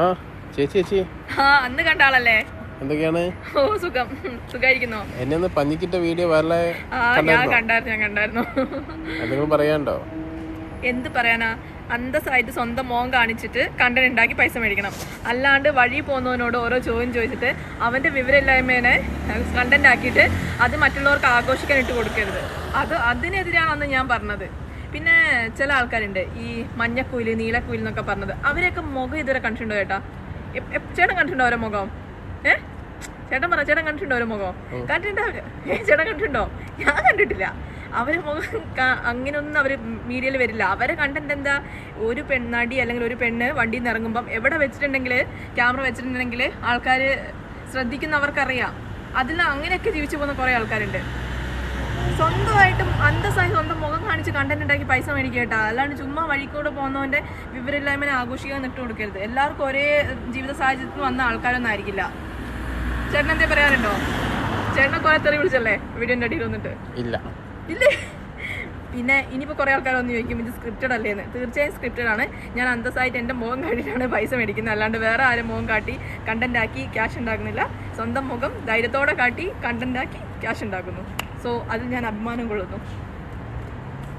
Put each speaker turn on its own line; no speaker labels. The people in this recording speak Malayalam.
ആ ചേച്ചി ചേച്ചി
അന്ന് കണ്ട ആളല്ലേ?
എന്തൊക്കെയാണ്?
ഓ സുഖം, സുഖായിരിക്കുന്നോ?
എന്നെ ഒന്ന് പഞ്ഞിക്കിട്ട വീഡിയോ വരലായി
ഞാൻ കണ്ടായിരുന്നു.
എന്തെങ്കിലും പറയാനുണ്ടോ?
എന്ത് പറയാനാ, അന്തസ്സായിട്ട് സ്വന്തം മോൻ കാണിച്ചിട്ട് കണ്ടന്റ് ഉണ്ടാക്കി പൈസ മേടിക്കണം. അല്ലാണ്ട് വഴി പോകുന്നവനോട് ഓരോ ചോദ്യം ചോദിച്ചിട്ട് അവന്റെ വിവരമില്ലായ്മേനെ കണ്ടന്റ് ആക്കിയിട്ട് അത് മറ്റുള്ളവർക്ക് ആഘോഷിക്കാൻ ഇട്ട് കൊടുക്കരുത്. അതിനെതിരാണെന്ന് ഞാൻ പറഞ്ഞത്. പിന്നെ ചില ആൾക്കാരുണ്ട് ഈ മഞ്ഞക്കുയിൽ നീലക്കുയിൽ എന്നൊക്കെ പറഞ്ഞത്, അവരെയൊക്കെ മുഖം ഇതുവരെ കണ്ടിട്ടുണ്ടോ ചേട്ടാ? ചേട്ടൻ കണ്ടിട്ടുണ്ടോ അവരെ മുഖം? ചേട്ടൻ പറ, ചേട്ടൻ കണ്ടിട്ടുണ്ടോ അവരെ മുഖം? കണ്ടിട്ടുണ്ടാവില്ല. ചേട്ടൻ കണ്ടിട്ടുണ്ടോ? ഞാൻ കണ്ടിട്ടില്ല. അവരെ മുഖം അങ്ങനെയൊന്നും അവർ മീഡിയയിൽ വരില്ല. അവരെ കണ്ടന്റ് എന്താ, ഒരു പെണ്ണടി അല്ലെങ്കിൽ ഒരു പെണ്ണ് വണ്ടിയിൽ നിന്ന് ഇറങ്ങുമ്പം എവിടെ വെച്ചിട്ടുണ്ടെങ്കിൽ, ക്യാമറ വെച്ചിട്ടുണ്ടെങ്കിൽ ആൾക്കാർ ശ്രദ്ധിക്കുന്നവർക്കറിയാം. അതിൽ അങ്ങനെയൊക്കെ ജീവിച്ചു പോകുന്ന കുറേ ആൾക്കാരുണ്ട്. സ്വന്തമായിട്ടും അന്തസ്സായി സ്വന്തം മുഖം കാണിച്ച് കണ്ടന്റ് ഉണ്ടാക്കി പൈസ മേടിക്കട്ടാ. അല്ലാണ്ട് ചുമ്മാ വഴിക്കൂടെ പോകുന്നവന്റെ വിവരമില്ലായ്മനെ ആഘോഷിക്കാൻ ഇട്ട് കൊടുക്കരുത്. എല്ലാവർക്കും ഒരേ ജീവിത സാഹചര്യത്തിൽ വന്ന ആൾക്കാരൊന്നും ആയിരിക്കില്ല. ചേട്ടൻ എന്തേ പറയാറുണ്ടോ? ചേട്ടനെ കുറെ തെറി വിളിച്ചല്ലേ വീഡിയോന്റെ അടിയിൽ വന്നിട്ട്? ഇല്ലേ? പിന്നെ ഇനിയിപ്പോൾ കുറേ ആൾക്കാർ വന്ന് ചോദിക്കും ഇത് സ്ക്രിപ്റ്റഡ് അല്ലേന്ന്. തീർച്ചയായും സ്ക്രിപ്റ്റഡ് ആണ്. ഞാൻ അന്തസ്സായിട്ട് എൻ്റെ മുഖം കാട്ടിയിട്ടാണ് പൈസ മേടിക്കുന്നത്. അല്ലാണ്ട് വേറെ ആരും മുഖം കാട്ടി കണ്ടന്റ് ആക്കി ക്യാഷ് ഉണ്ടാക്കുന്നില്ല. സ്വന്തം മുഖം ധൈര്യത്തോടെ കാട്ടി കണ്ടന്റ് ആക്കി ക്യാഷ് ഉണ്ടാക്കുന്നു. സോ അതിൽ ഞാൻ അഭിമാനം കൊള്ളുന്നു.